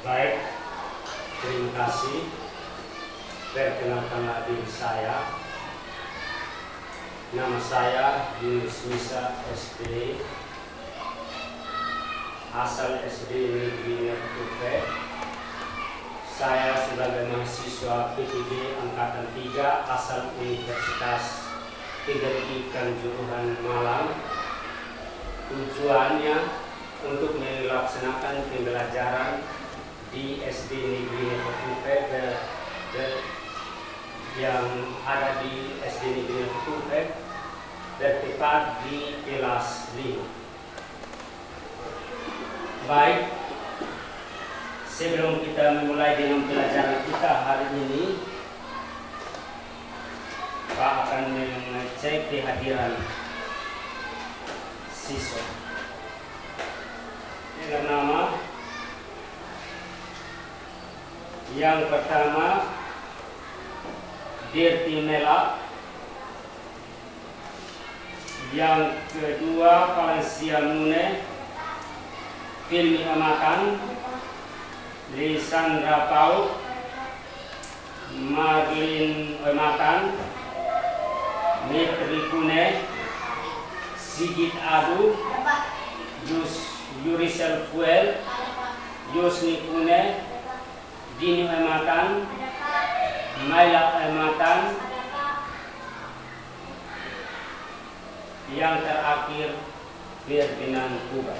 Baik, terima kasih. Perkenalkanlah diri saya. Nama saya Yunus Misa SD, asal SD Negeri Tupe. Saya sebagai mahasiswa PTB Angkatan 3 asal Universitas Negeri Kanjuruhan Malang. Tujuannya untuk melaksanakan pembelajaran di SD Negeri Tupe yang ada di SD Negeri Tupe bertepat di kelas 5. Baik, sebelum kita memulai dengan pelajaran kita hari ini, Pak akan mengecek kehadiran siswa dengan nama yang pertama Dirti Mela, yang kedua Valencia Mune, Filmi Amatan, Lisandra Paul, Marlin Amatan, Mitri Kune, Sigit Adu, Yurisel Fuel, Yosni Kune, Dini Amatan, Maila Amatan, yang terakhir Ferdinand Kuba.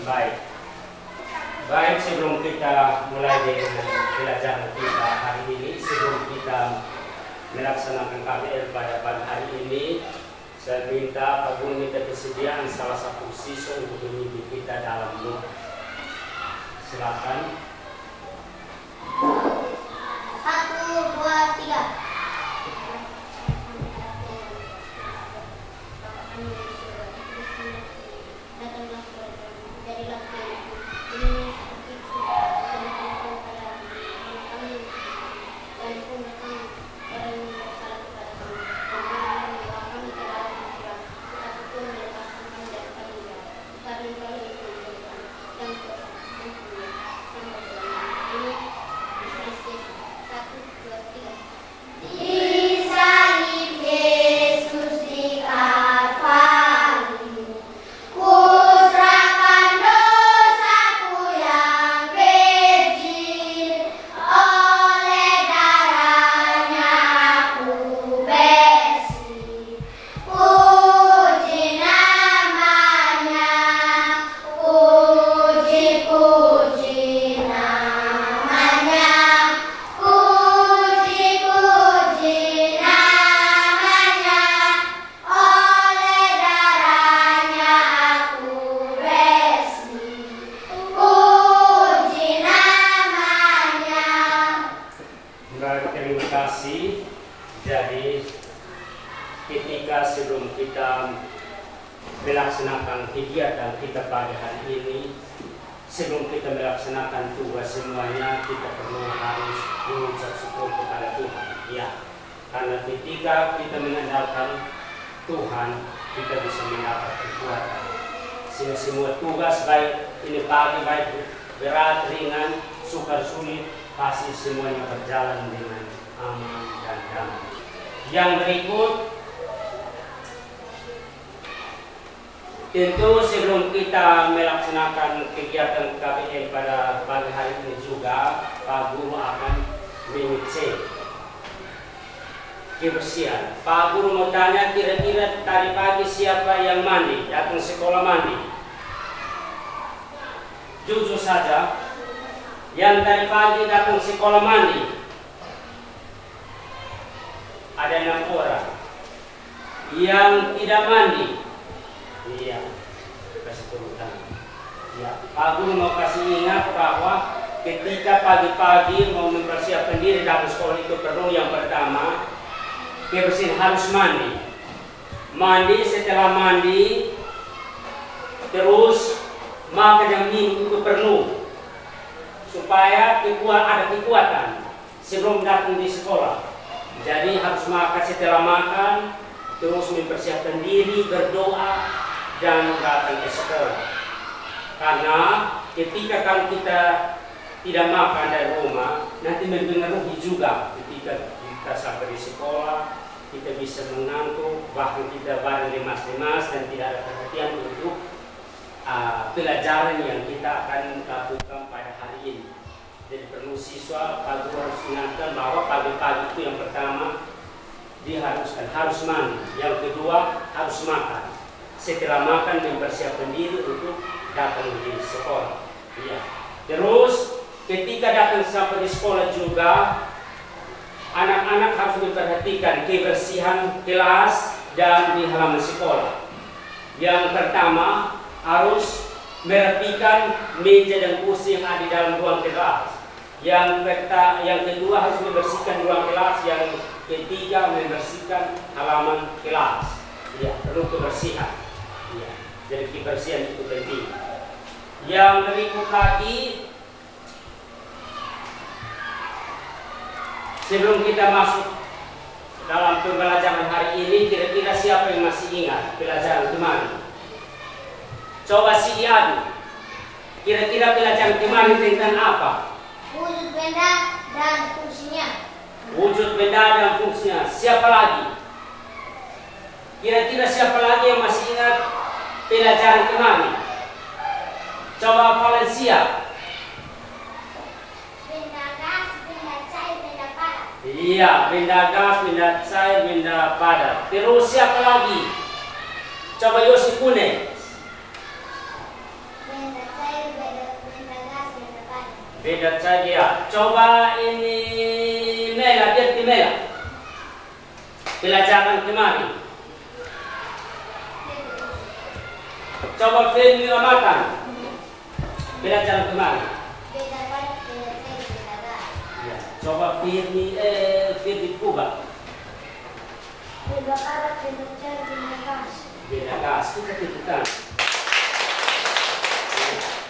Baik, sebelum kita mulai dengan pelajaran kita hari ini, sebelum kita melaksanakan KBL pada pagi hari ini, saya minta Pak Guru minta kesediaan salah satu siswa untuk memimpin kita dalam doa. Silakan. 1, 2, 3. Jadi ketika sebelum kita melaksanakan kegiatan kita pada hari ini, sebelum kita melaksanakan tugas semuanya, kita perlu harus mengucap syukur kepada Tuhan. Ya, karena ketika kita mengandalkan Tuhan, kita bisa mendapat kekuatan. Sehingga semua tugas baik ini pagi, baik berat, ringan, sukar, sulit, pasti semuanya berjalan dengan aman dan damai. Yang berikut, tentu sebelum kita melaksanakan kegiatan KBL pada pagi hari ini juga, Pak Guru akan mengecek kebersihan. Pak Guru mau tanya, kira-kira tadi pagi siapa yang mandi, datang sekolah mandi? Jujur saja, yang tadi pagi datang sekolah mandi ada 6 orang. Yang tidak mandi, iya, kasih turutan. Ya, Pak Guru mau kasih ingat bahwa ketika pagi-pagi mau mempersiapkan diri dalam sekolah itu perlu yang pertama kebersihan, harus mandi. Mandi, setelah mandi terus makan yang minum itu perlu supaya ada kekuatan sebelum datang di sekolah. Jadi harus makan, setelah makan terus mempersiapkan diri, berdoa dan datang ke sekolah. Karena ketika kalau kita tidak makan dari rumah, nanti mempengaruhi juga ketika kita sampai di sekolah, kita bisa mengantuk, bahkan kita badan lemas-lemas dan tidak ada perhatian untuk pelajaran yang kita akan lakukan pada hari ini. Jadi perlu siswa, Pak Guru harus ingatkan bahwa pagi-pagi itu yang pertama diharuskan harus mandi, yang kedua harus makan. Setelah makan mempersiapkan diri untuk datang di sekolah. Ya. Terus ketika datang sampai di sekolah juga, anak-anak harus memperhatikan kebersihan kelas dan di halaman sekolah. Yang pertama harus merapikan meja dan kursi yang ada di dalam ruang kelas. Yang kedua harus membersihkan ruang kelas. Yang ketiga membersihkan halaman kelas. Ya, perlu kebersihan. Ya, jadi kebersihan itu penting. Yang berikut lagi, sebelum kita masuk dalam pembelajaran hari ini, kira-kira siapa yang masih ingat pelajaran kemarin? Coba diadu. Kira-kira pelajaran kemarin tentang apa? Wujud benda dan fungsinya. Wujud benda dan fungsinya. Siapa lagi? Kira-kira siapa lagi yang masih ingat pelajaran kemarin? Coba Valencia. Benda gas, benda cair, benda padat. Iya, benda gas, benda cair, benda padat. Terus siapa lagi? Coba Yosi Kune. Benda cair, benda gas, benda padat. Beda saja. Coba ini Mela, dia di Mela. Pelajaran kemarin. Coba Firmi Amatan. Pelajaran kemarin. Benda padat, benda cair, benda gas. Ya. Coba Firmi Kuba. Benda padat, benda cair, benda gas. Beda gas. Kita tentukan.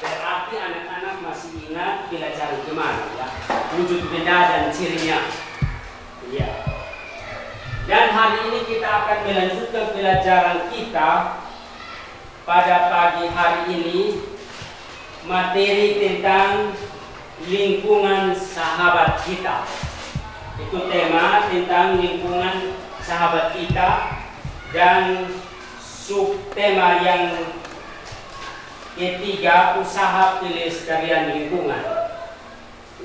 Berarti anak-anak masih ingat pelajaran kemarin, ya. Wujud benda dan cirinya. Iya. Dan hari ini kita akan melanjutkan pelajaran kita pada pagi hari ini, materi tentang lingkungan sahabat kita. Itu tema tentang lingkungan sahabat kita dan subtema yang ketiga, usaha pelestarian lingkungan.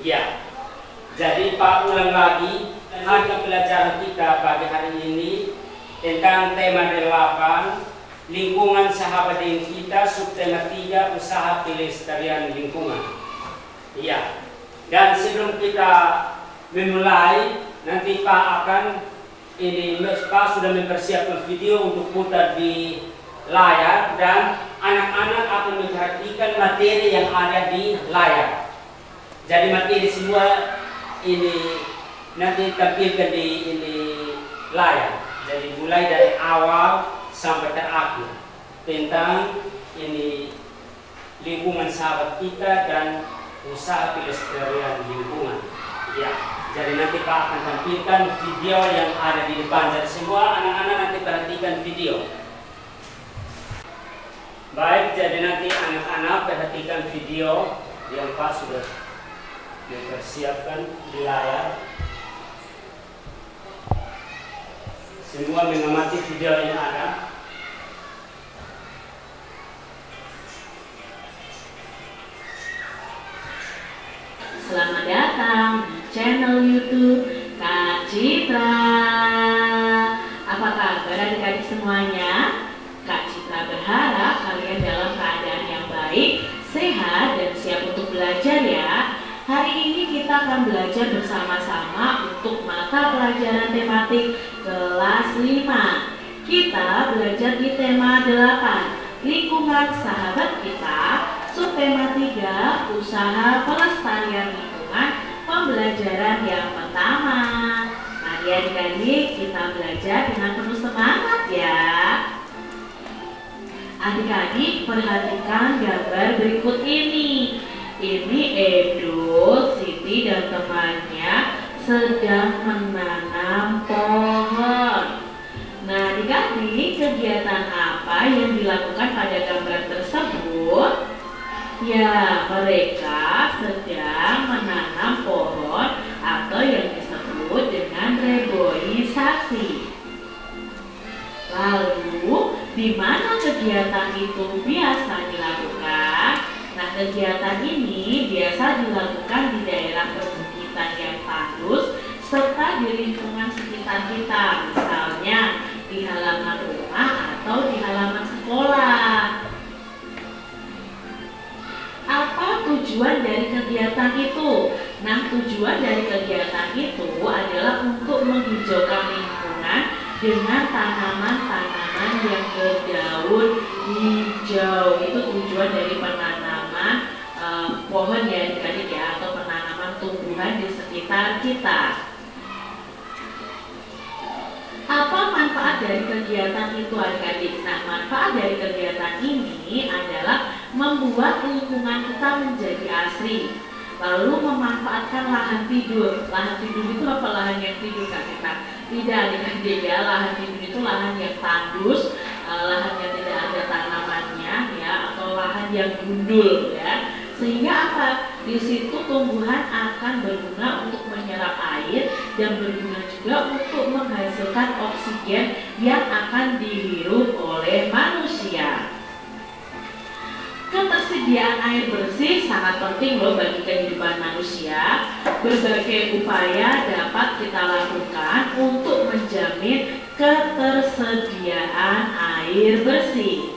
Ya, jadi Pak ulang lagi harga pelajaran kita pada hari ini tentang tema 8, lingkungan sahabat kita, subtema 3, usaha pelestarian lingkungan. Ya, dan sebelum kita memulai, nanti Pak akan Pak sudah mempersiapkan video untuk putar di layar dan anak-anak akan memperhatikan materi yang ada di layar. Jadi materi semua ini nanti tampilkan di layar. Jadi mulai dari awal sampai terakhir tentang lingkungan sahabat kita dan usaha pelestarian lingkungan. Ya, jadi nanti Pak akan tampilkan video yang ada di depan. Jadi semua anak-anak nanti perhatikan video. Baik, jadi nanti anak-anak perhatikan video yang Pak sudah dipersiapkan di layar. Semua mengamati video yang ada. Selamat datang di channel YouTube Kak Citra. Apa kabar adik-adik semuanya? Kak Citra berharap kalian dalam keadaan yang baik, sehat, dan siap untuk belajar ya. Hari ini kita akan belajar bersama-sama untuk mata pelajaran tematik kelas 5. Kita belajar di tema 8, lingkungan sahabat kita, subtema 3, usaha pelestarian lingkungan, pembelajaran yang pertama. Mari adik-adik kita belajar dengan penuh semangat ya. Adik-adik perhatikan gambar berikut ini. Ini Edo, Siti dan temannya sedang menanam pohon. Nah adik-adik, kegiatan apa yang dilakukan pada gambar tersebut? Ya, mereka sedang menanam pohon atau yang disebut dengan reboisasi. Lalu, di mana kegiatan itu biasa dilakukan? Nah, kegiatan ini biasa dilakukan di daerah perbukitan yang tandus serta di lingkungan sekitar kita, misalnya di halaman rumah atau di halaman sekolah. Apa tujuan dari kegiatan itu? Nah, tujuan dari kegiatan itu adalah untuk menghijaukan lingkungan dengan tanaman-tanaman yang berdaun hijau. Itu tujuan dari penanaman pohon ya adik-adik ya, atau penanaman tumbuhan di sekitar kita. Apa manfaat dari kegiatan itu adik-adik? Nah, manfaat dari kegiatan ini adalah membuat lingkungan kita menjadi asri, lalu memanfaatkan lahan tidur. Lahan tidur itu apa? Lahan yang tidur kan kita? Tidak adik-adik ya, lahan tidur itu lahan yang tandus, lahan yang tidak ada tanamannya ya, atau lahan yang gundul ya. Sehingga apa? Di situ tumbuhan akan berguna untuk menyerap air dan berguna juga untuk menghasilkan oksigen yang akan dihirup oleh manusia. Ketersediaan air bersih sangat penting loh bagi kehidupan manusia. Berbagai upaya dapat kita lakukan untuk menjamin ketersediaan air bersih.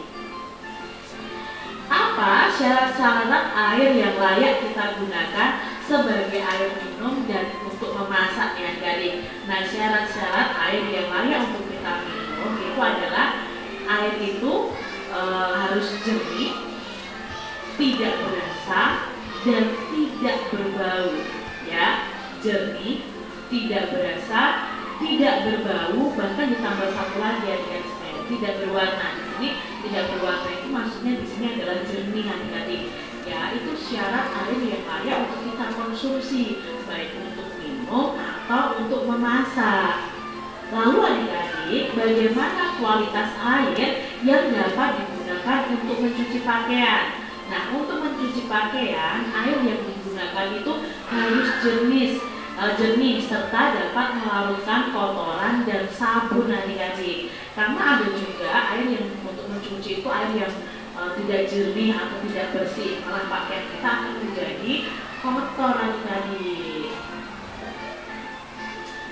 Apa syarat-syarat air yang layak kita gunakan sebagai air minum dan untuk memasaknya dari? Nah, syarat-syarat air yang layak untuk kita minum itu adalah air itu harus jernih, tidak berasa dan tidak berbau ya. Jernih, tidak berasa, tidak berbau, bahkan ditambah satu lagi ya, tidak berwarna. Di sini tidak berwarna itu maksudnya di sini adalah jernih adik-adik ya. Itu syarat air yang layak untuk kita konsumsi, baik untuk minum atau untuk memasak. Lalu adik-adik, bagaimana kualitas air yang dapat digunakan untuk mencuci pakaian? Nah, untuk mencuci pakaian, air yang digunakan itu harus jernih serta dapat melarutkan kotoran dan sabun adik-adik. Karena ada juga air yang untuk mencuci itu air yang tidak jernih atau tidak bersih, malah pakaian kita akan menjadi kotor adik-adik.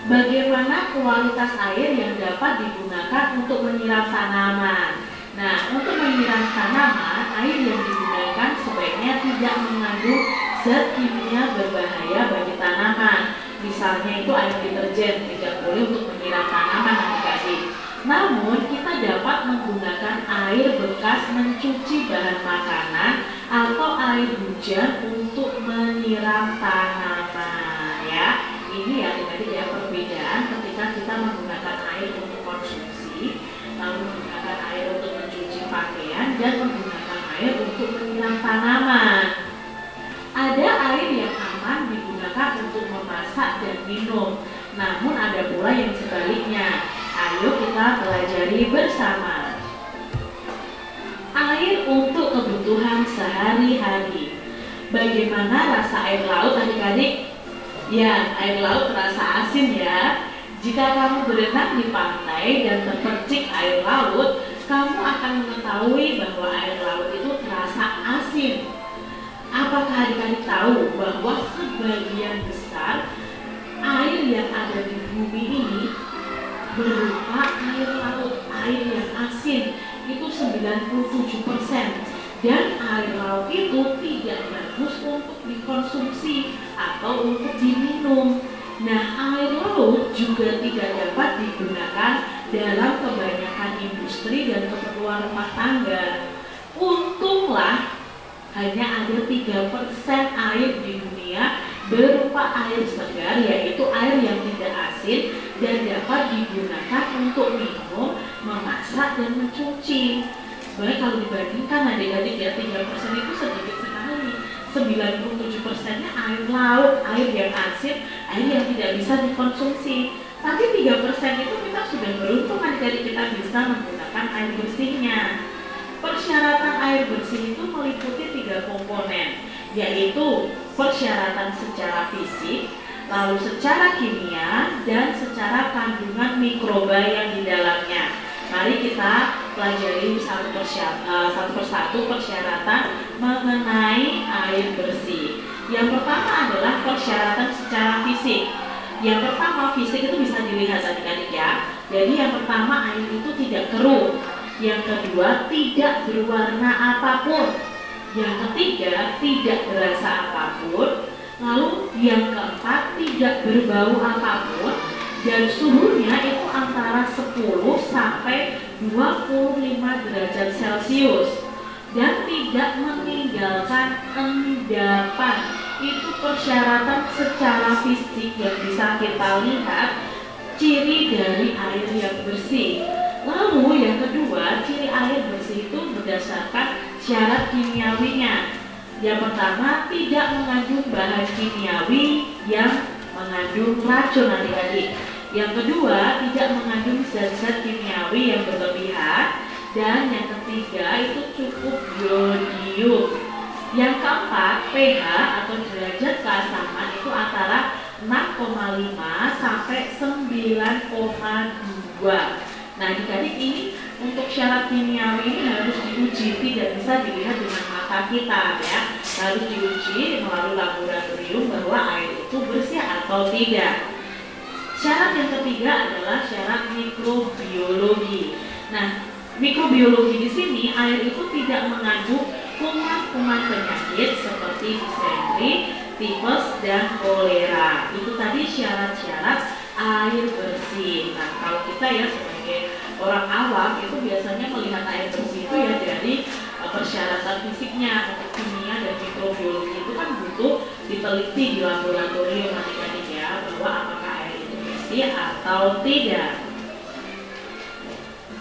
Bagaimana kualitas air yang dapat digunakan untuk menyiram tanaman? Nah, untuk menyiram tanaman, air yang digunakan sebaiknya tidak mengandung zat kimia berbahaya bagi tanaman. Misalnya itu air deterjen, tidak boleh untuk menyiram tanaman adik-adik. Namun, kita dapat menggunakan air bekas mencuci bahan makanan atau air hujan untuk menyiram tanaman ya. Ini ya adik-adik ya, perbedaan ketika kita menggunakan air untuk konsumsi, lalu menggunakan air untuk mencuci pakaian, dan menggunakan air untuk menyiram tanaman. Ada air yang aman digunakan untuk memasak dan minum, namun ada pula yang sebaliknya. Ayo kita pelajari bersama. Air untuk kebutuhan sehari-hari. Bagaimana rasa air laut adik-adik? Ya, air laut terasa asin ya. Jika kamu berenang di pantai dan terpercik air laut, kamu akan mengetahui bahwa air laut itu terasa asin. Apakah adik-adik tahu bahwa sebagian besar air yang ada di bumi ini berupa air laut, air yang asin, itu 97%. Dan air laut itu tidak bagus untuk dikonsumsi atau untuk diminum. Nah, air laut juga tidak dapat digunakan dalam kebanyakan industri dan keperluan rumah tangga. Untunglah hanya ada 3% air di dunia berupa air segar, yaitu air yang tidak asin dan dapat digunakan untuk minum, memasak, dan mencuci. Sebenarnya kalau dibandingkan adik-adik ya, 3% itu sedikit sekali. 97%-nya air laut, air yang asin, air yang tidak bisa dikonsumsi. Tapi 3% itu kita sudah beruntung adik-adik, kita bisa menggunakan air bersihnya. persyaratan air bersih itu meliputi 3 komponen, yaitu persyaratan secara fisik, lalu secara kimia, dan secara kandungan mikroba yang di dalamnya. Mari kita pelajari satu persatu persyaratan mengenai air bersih. Yang pertama adalah persyaratan secara fisik. Yang pertama, fisik itu bisa dilihat adik-adik ya. Jadi yang pertama, air itu tidak keruh. Yang kedua, tidak berwarna apapun. Yang ketiga, tidak berasa apapun. Lalu yang keempat, tidak berbau apapun. Dan suhunya itu antara 10 sampai 25 derajat Celcius. Dan tidak meninggalkan endapan. Itu persyaratan secara fisik yang bisa kita lihat ciri dari air yang bersih. Lalu yang kedua, ciri air bersih itu berdasarkan syarat kimiawinya. Yang pertama, tidak mengandung bahan kimiawi yang mengandung racun adik-adik. Yang kedua, tidak mengandung zat-zat kimiawi yang berlebihan. Dan yang ketiga, itu cukup iodium. Yang keempat, pH atau derajat keasaman itu antara 6,5 sampai 9,2. Nah, adik-adik, ini untuk syarat kimiawi ini harus diuji, tidak bisa dilihat dengan mata kita ya. Harus diuji melalui laboratorium bahwa air itu bersih atau tidak. Syarat yang ketiga adalah syarat mikrobiologi. Nah, mikrobiologi di sini air itu tidak mengandung kuman-kuman penyakit seperti disentri, tifus, dan kolera. Itu tadi syarat-syarat air bersih. Nah, kalau kita ya sebagai orang awam itu biasanya melihat air bersih itu ya dari persyaratan fisiknya. Untuk kimia dan mikrobiologi itu kan butuh diteliti di laboratorium adik-adik ya, bahwa apakah air itu bersih atau tidak.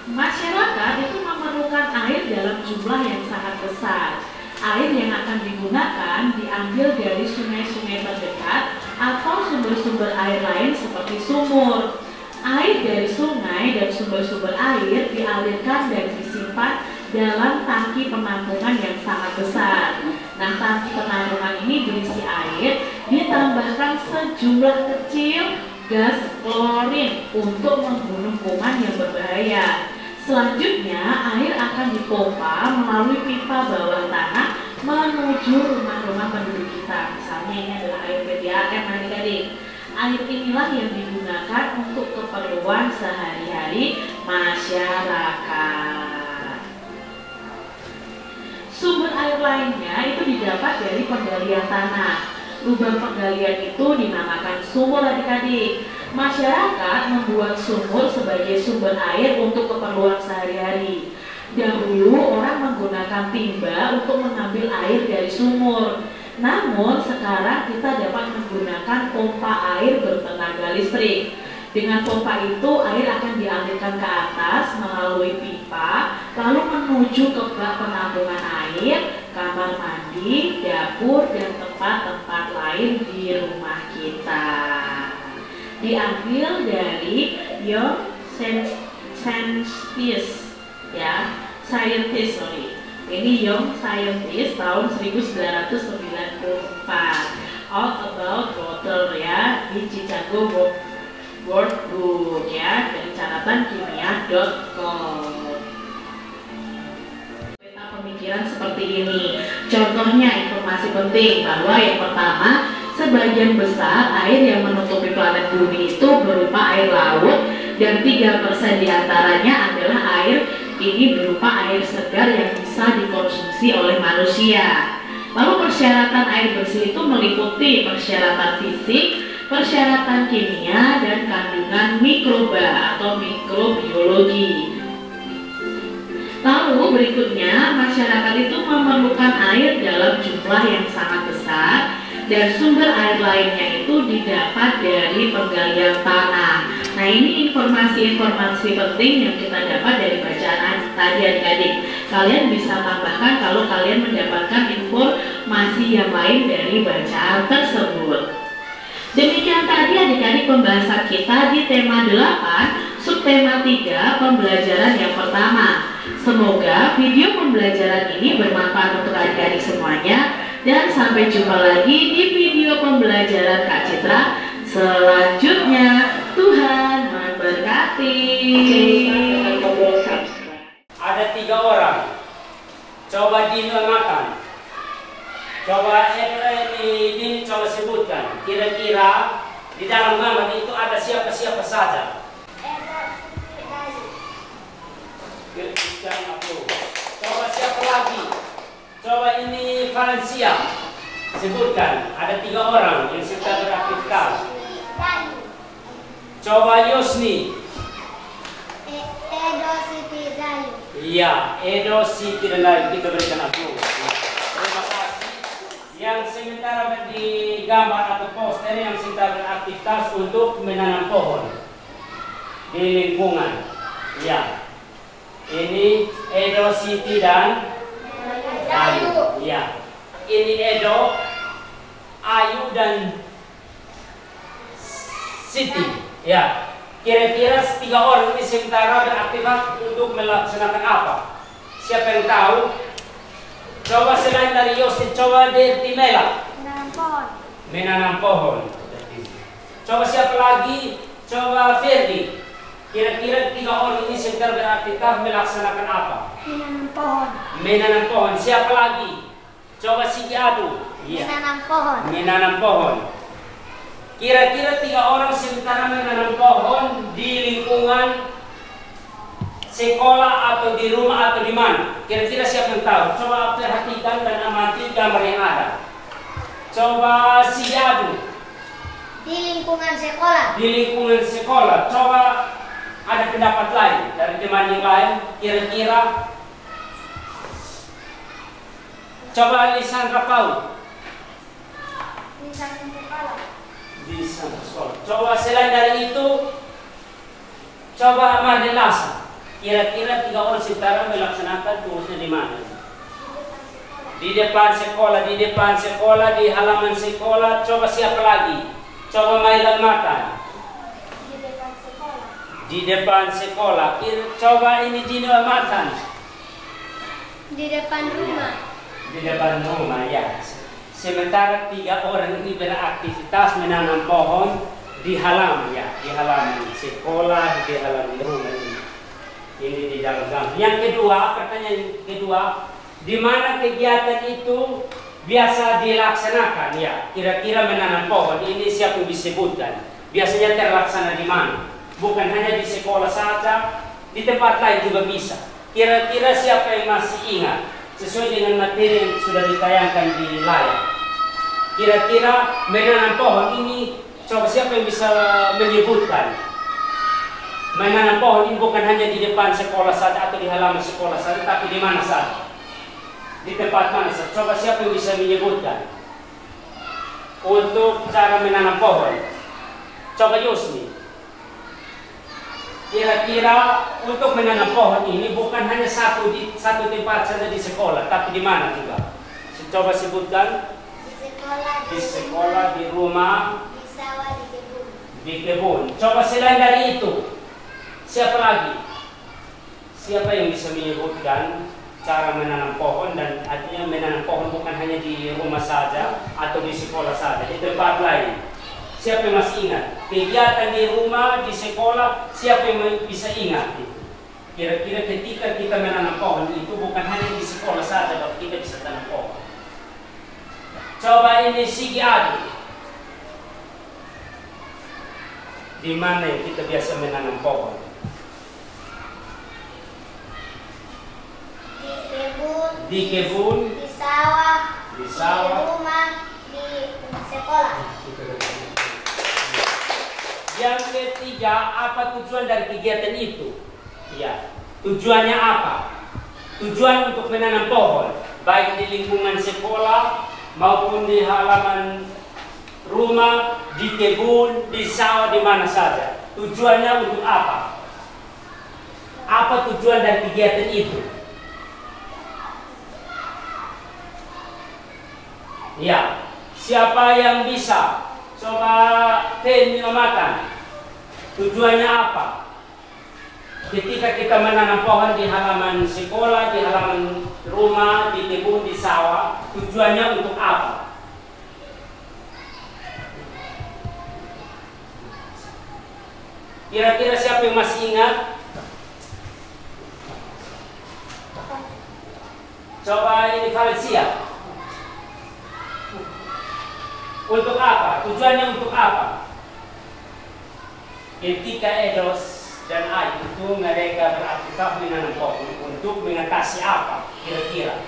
Masyarakat itu memerlukan air dalam jumlah yang sangat besar. Air yang akan digunakan diambil dari sungai-sungai terdekat atau sumber-sumber air lain seperti sumur. Air dari sungai dan sumber-sumber air dialirkan dan disimpan dalam tangki penampungan yang sangat besar. Nah, tangki penampungan ini berisi air, ditambahkan sejumlah kecil gas klorin untuk membunuh kuman yang berbahaya. Selanjutnya, air akan dipompa melalui pipa bawah tanah menuju rumah-rumah penduduk kita. Misalnya ini adalah air PDAM adik-adik. Air inilah yang digunakan untuk keperluan sehari-hari masyarakat. Sumber air lainnya itu didapat dari penggalian tanah. Lubang penggalian itu dinamakan sumur adik-adik. Masyarakat membuat sumur sebagai sumber air untuk keperluan sehari-hari. Dahulu orang menggunakan timba untuk mengambil air dari sumur. Namun sekarang kita dapat menggunakan pompa air bertenaga listrik. Dengan pompa itu air akan dialirkan ke atas melalui pipa, lalu menuju ke bak penampungan air, kamar mandi, dapur, dan tempat-tempat lain di rumah kita. Diambil dari Young Scientist ya, Scientist ini Young Scientist tahun 1994, All About Water ya, di Chicago World Book ya, dari catatanKimia.com. Peta pemikiran seperti ini. Contohnya informasi penting bahwa yang pertama, sebagian besar air yang menutupi planet bumi itu berupa air laut dan 3% diantaranya adalah air ini berupa air segar yang bisa dikonsumsi oleh manusia. Lalu persyaratan air bersih itu meliputi persyaratan fisik, persyaratan kimia, dan kandungan mikroba atau mikrobiologi. Lalu berikutnya, masyarakat itu memerlukan air dalam jumlah yang sangat besar dan sumber air lainnya itu didapat dari penggalian tanah. Nah, ini informasi-informasi penting yang kita dapat dari bacaan tadi adik-adik. Kalian bisa tambahkan kalau kalian mendapatkan informasi yang lain dari bacaan tersebut. Demikian tadi adik-adik pembahasan kita di tema 8, subtema 3, pembelajaran yang pertama. Semoga video pembelajaran ini bermanfaat untuk adik-adik semuanya, dan sampai jumpa lagi di video pembelajaran Kak Citra selanjutnya. Tuhan memberkati. Ada 3 orang. Coba dinamakan. Coba ini coba sebutkan. Kira-kira di dalam gambar itu ada siapa-siapa saja. Coba siapa lagi? Coba ini Valencia. Sebutkan. Ada 3 orang yang sedang beraktivitas. Coba Yosni. Edo Siti Dayu. Iya, Edo Siti Dayu. Kita berikan aplaus. Terima kasih. Yang sementara di gambar atau poster yang sedang beraktivitas untuk menanam pohon di lingkungan. Iya. Ini Edo, Siti dan Ayu. Iya. Ini Edo, Ayu dan Siti. Ya. Kira-kira 3 orang ini sementara beraktivitas untuk melaksanakan apa? Siapa yang tahu? Coba selain dari Yosin, coba dari Timela. Menanam pohon. Menanam pohon. Coba siapa lagi? Coba Ferdi. Kira-kira 3 orang ini sementara beraktivitas melaksanakan apa? Menanam pohon. Menanam pohon. Siapa lagi? Coba Siti Adu. Iya. Menanam pohon. Menanam pohon. Kira-kira 3 orang sementara menanam pohon di lingkungan sekolah atau di rumah atau di mana? Kira-kira siapa yang tahu? Coba perhatikan dan amati gambar yang ada. Coba Siti Adu. Di lingkungan sekolah. Di lingkungan sekolah. Coba ada pendapat lain dari teman yang lain. Kira-kira coba Lisandra Paul. Di samping sekolah. Di sana sekolah. Coba selain dari itu, coba Mardelasa. Kira-kira 3 orang sementara melaksanakan tugasnya di mana? Di depan sekolah, di depan sekolah, di halaman sekolah. Coba siapa lagi? Coba Mailan Mata. Di depan sekolah. Di depan sekolah. Coba ini Dino Matan. Di depan rumah. Di depan rumah, ya. Sementara 3 orang ini beraktivitas menanam pohon di halaman, ya, di halaman sekolah, di halaman rumah ini. Ini di dalam gambar. Yang kedua, pertanyaan kedua, di mana kegiatan itu biasa dilaksanakan, ya? Kira-kira menanam pohon ini siapa yang disebutkan? Biasanya terlaksana di mana? Bukan hanya di sekolah saja, di tempat lain juga bisa. Kira-kira siapa yang masih ingat? Sesuai dengan materi yang sudah ditayangkan di layar. Kira-kira menanam pohon ini, coba siapa yang bisa menyebutkan? Menanam pohon ini bukan hanya di depan sekolah saja atau di halaman sekolah saja, tapi di mana saja? Di tempat mana saja? Coba siapa yang bisa menyebutkan? Untuk cara menanam pohon. Coba Yusni. Kira-kira untuk menanam pohon ini bukan hanya satu tempat saja di sekolah, tapi di mana juga? Coba sebutkan. Di sekolah. Di sekolah, di rumah, Di sawah, di kebun. di kebun. Coba selain dari itu, siapa lagi? Siapa yang bisa menyebutkan cara menanam pohon, dan artinya menanam pohon bukan hanya di rumah saja atau di sekolah saja, di tempat lain? Siapa yang masih ingat? Kegiatan di rumah, di sekolah, siapa yang bisa ingat? Kira-kira ketika kita menanam pohon itu bukan hanya di sekolah saja, tapi kita bisa tanam pohon. Coba ini Sigi Adi. Di mana yang kita biasa menanam pohon? Di kebun. Di kebun. Di sawah. Di sawah. Di rumah. Di sekolah. Yang ketiga, apa tujuan dari kegiatan itu? Ya, tujuannya apa? Tujuan untuk menanam pohon, baik di lingkungan sekolah maupun di halaman rumah, di kebun, di sawah, di mana saja. Tujuannya untuk apa? Apa tujuan dari kegiatan itu? Ya, siapa yang bisa? Coba menyelamatkan. Tujuannya apa? Ketika kita menanam pohon di halaman sekolah, di halaman rumah, di kebun, di sawah, tujuannya untuk apa? Kira-kira siapa yang masih ingat? Coba ini Valencia. Untuk apa? Tujuannya untuk apa? Ketika Edos dan Ai itu mereka beraktivitas menanam pohon untuk mengatasi apa? Kira-kira.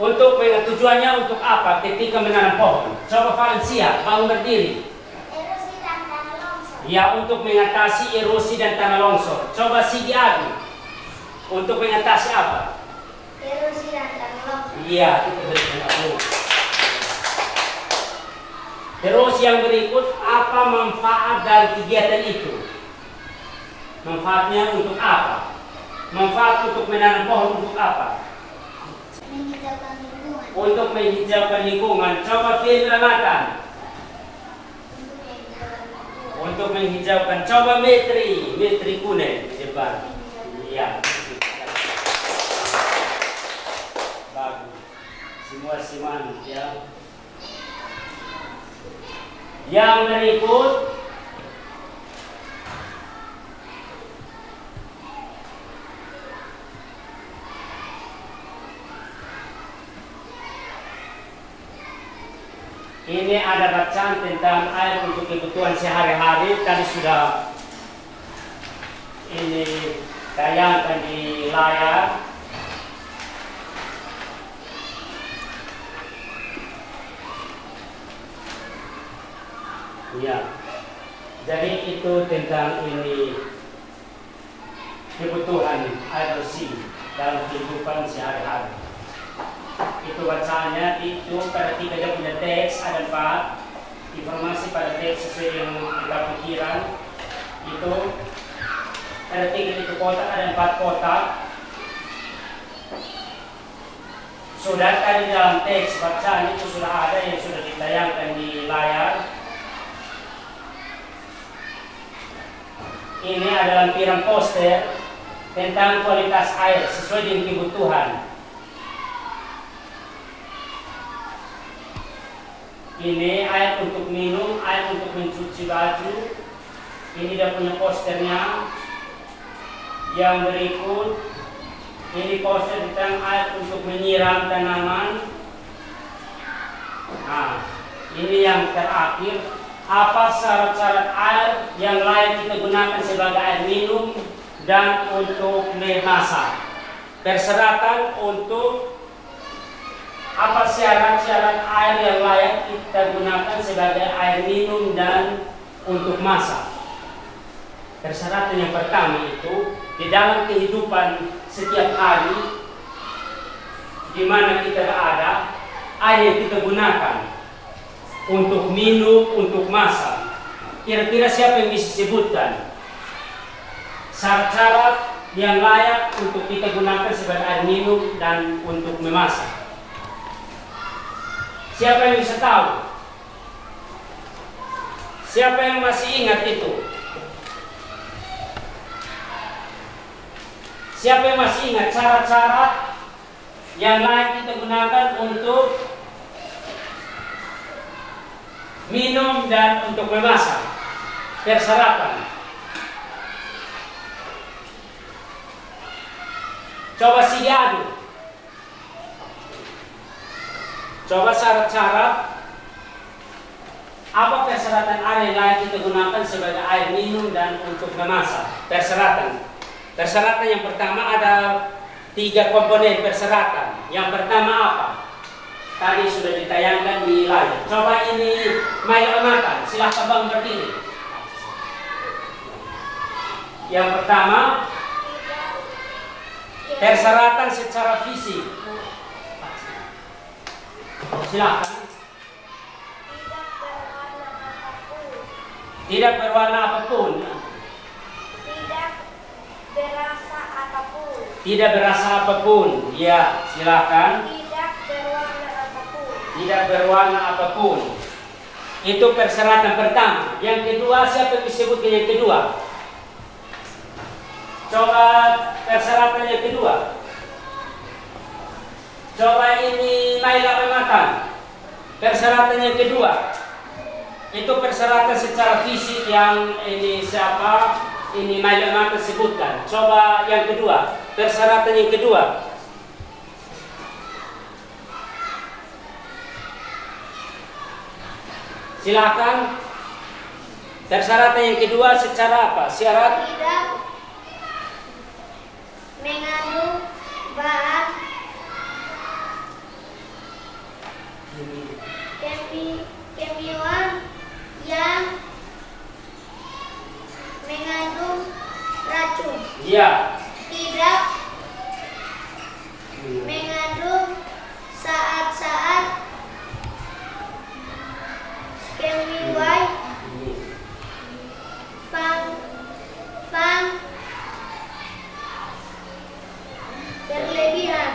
Untuk tujuannya untuk apa ketika menanam pohon? Coba Valencia, bangun berdiri. Erosi dan tanah longsor. Ya, untuk mengatasi erosi dan tanah longsor. Coba Sigi Agi. Untuk mengatasi apa? Erosi dan tanah longsor. Iya, itu betul. Terus yang berikut, apa manfaat dari kegiatan itu? Manfaatnya untuk apa? Manfaat untuk menanam pohon untuk apa? Menghijaukan lingkungan. Untuk menghijaukan lingkungan. Coba Firman. Untuk menghijaukan. Coba Metri Kunen di depan. Iya. Bagus. Semua siman ya. Yang berikut, ini ada bacaan tentang air untuk kebutuhan sehari-hari. Tadi sudah ini tayangkan di layar. Ya, jadi itu tentang ini kebutuhan air bersih dalam kehidupan sehari-hari. Itu bacaannya itu pada 3 dia punya teks ada 4 informasi pada teks sesuai yang kita pikiran. Itu ada 3 titik kotak, ada 4 kotak. Sudah tadi dalam teks bacaan itu sudah ada yang sudah ditayangkan di layar. Ini adalah lampiran poster tentang kualitas air sesuai dengan kebutuhan. Ini air untuk minum, air untuk mencuci baju. Ini dia punya posternya. Yang berikut, ini poster tentang air untuk menyiram tanaman. Nah, ini yang terakhir. Apa syarat-syarat air yang layak kita gunakan sebagai air minum dan untuk memasak? Persyaratan untuk apa syarat-syarat air yang layak kita gunakan sebagai air minum dan untuk masak? Persyaratan yang pertama itu di dalam kehidupan setiap hari di mana kita berada, air yang kita gunakan untuk minum, untuk masak. Kira-kira siapa yang bisa sebutkan syarat-syarat yang layak untuk kita gunakan sebagai air minum dan untuk memasak? Siapa yang bisa tahu? Siapa yang masih ingat itu? Siapa yang masih ingat syarat-syarat yang layak kita gunakan untuk minum dan untuk memasak? Persyaratan. Coba Sigiadu. Coba syarat-syarat apa persyaratan air yang layak kita gunakan sebagai air minum dan untuk memasak? Persyaratan. Persyaratan yang pertama ada 3 komponen persyaratan. Yang pertama apa? Tadi sudah ditayangkan di layar. Coba ini Maya Amatan, silahkan bang berdiri. Yang pertama, persyaratan secara fisik. Silahkan. Tidak berwarna apapun. Tidak berasa apapun. Tidak berasa apapun. Ya, silahkan. Tidak berwarna apapun. Tidak berwarna apapun. Itu persyaratan pertama. Yang kedua, siapa yang disebutkan yang kedua? Coba persyaratan yang kedua. Coba ini Naila Matan. Persyaratan yang kedua. Itu persyaratan secara fisik yang ini siapa? Ini Naila Matan sebutkan. Coba yang kedua. Persyaratan yang kedua. Silakan. Persyaratan yang kedua secara apa? Syarat Tidak mengandung bahan kimia yang mengandung racun. iya. Tidak mengandung saat-saat kimia berlebihan.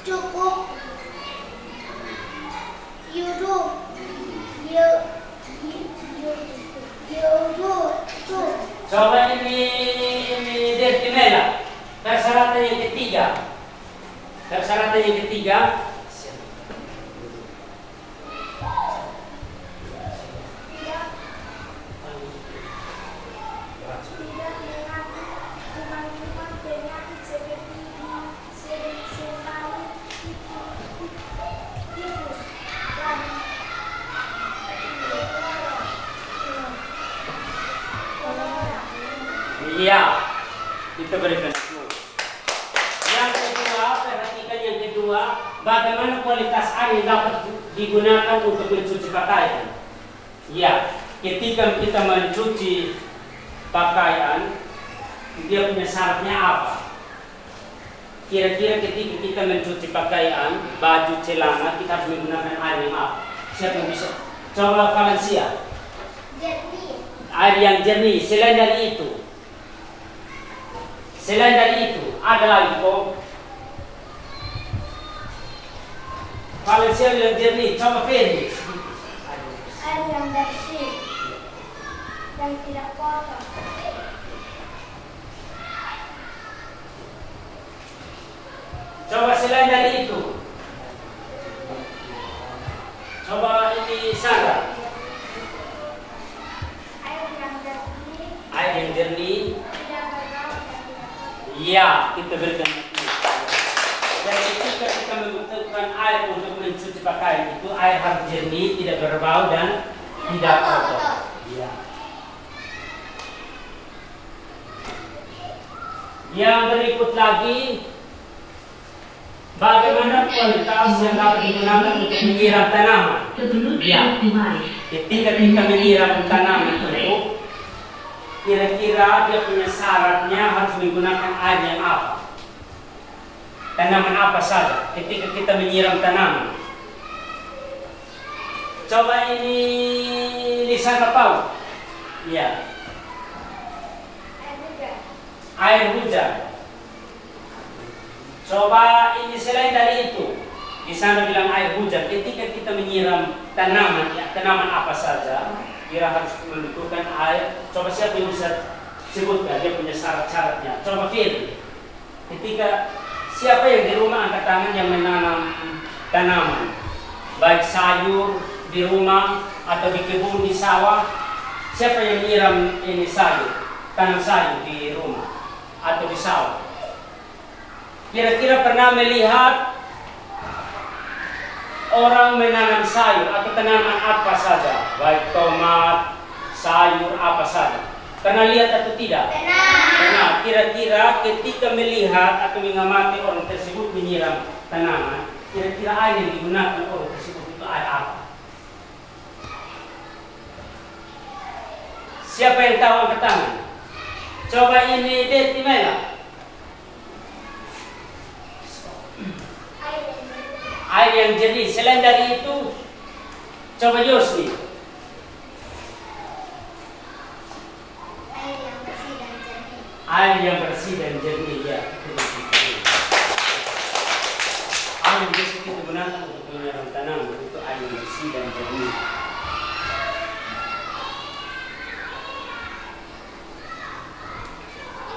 Cukup Coba ini Dertimela. Persyaratan yang ketiga. Persyaratan yang ketiga. Iya, itu berikan. Yang kedua, perhatikan yang kedua, bagaimana kualitas air yang dapat digunakan untuk mencuci pakaian. Ya, ketika kita mencuci pakaian, dia punya syaratnya apa? Kira-kira ketika kita mencuci pakaian, baju, celana, kita harus menggunakan air yang apa? Siapa yang bisa? Coba Valencia. jernih. Air yang jernih. Selain dari itu, ada lagi kok. Valencia yang jernih. Coba Felix. Air yang bersih dan tidak kotor. Coba selain dari itu. Coba ini Sarah. Air yang jernih, Air yang jernih. tidak berbau dan tidak kotor. Iya, kita berikan. Dan ketika kita membutuhkan air untuk mencuci pakaian itu, air harus jernih, tidak berbau dan tidak kotor. Iya. Yang berikut lagi, bagaimana kualitas yang dapat digunakan untuk menyiram tanaman? Ya, ketika kita menyiram tanaman itu, kira-kira dia punya syaratnya harus menggunakan air yang apa? Tanaman apa saja ketika kita menyiram tanaman? Coba ini Lisana Pau. Ya. Air hujan, Air hujan. Coba ini selain dari itu, di sana bilang air hujan. Ketika kita menyiram tanaman, ya, tanaman apa saja, kira harus membutuhkan air. Coba siapa yang bisa sebutkan dia punya syarat-syaratnya? Coba Fir. Ketika siapa yang di rumah angkat tangan yang menanam tanaman, baik sayur di rumah atau di kebun di sawah, siapa yang menyiram ini sayur, tanam sayur di rumah atau di sawah? Kira-kira pernah melihat orang menanam sayur atau tanaman apa saja, baik tomat, sayur apa saja? Pernah lihat atau tidak? Pernah. Kira-kira ketika melihat atau mengamati orang tersebut menyiram tanaman, kira-kira air yang digunakan orang tersebut itu air apa? Siapa yang tahu angkat tangan? Coba ini Detimela. Air yang jernih. Selain dari itu, coba Yosni. air yang bersih dan jernih. Air yang bersih dan jernih, ya. yang basic itu digunakan untuk menyiram tanaman itu air bersih dan jernih.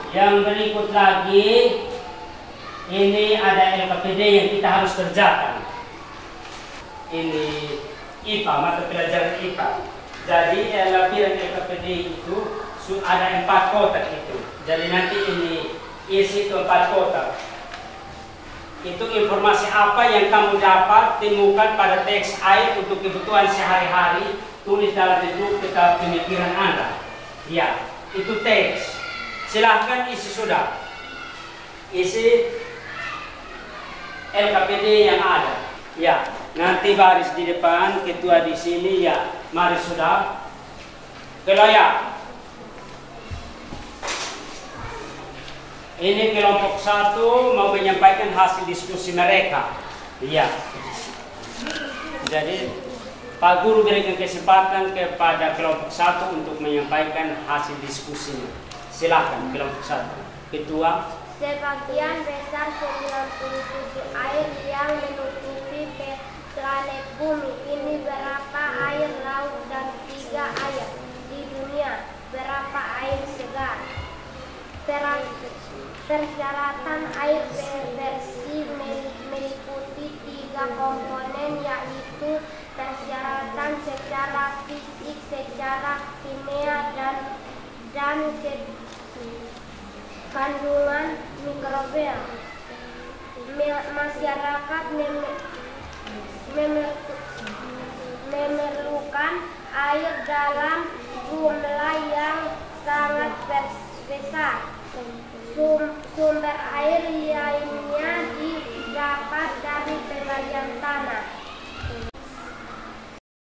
Yang berikut lagi, ini ada LKPD yang kita harus kerjakan. Ini IPA, mata pelajaran IPA. Jadi lampiran LKPD itu ada 4 kotak itu. Jadi nanti ini isi itu 4 kotak. Itu informasi apa yang kamu dapat temukan pada teks air untuk kebutuhan sehari-hari, tulis dalam bentuk peta pemikiran Anda. Ya, itu teks. Silahkan isi sudah. Isi LKPD yang ada. Ya, nanti baris di depan, ketua di sini ya. Mari sudah. Keloyak. Ini kelompok 1 mau menyampaikan hasil diskusi mereka. Iya. Jadi Pak Guru berikan kesempatan kepada kelompok 1 untuk menyampaikan hasil diskusinya. Silakan kelompok 1. Ketua. Sebagian besar 97 air yang menutupi planet bumi ini berapa air laut dan 3 air di dunia, berapa air segar. Persyaratan air bersih meliputi 3 komponen, yaitu persyaratan secara fisik, secara kimia, dan kandungan mikrobial. Masyarakat memerlukan air dalam jumlah yang sangat besar. Sumber air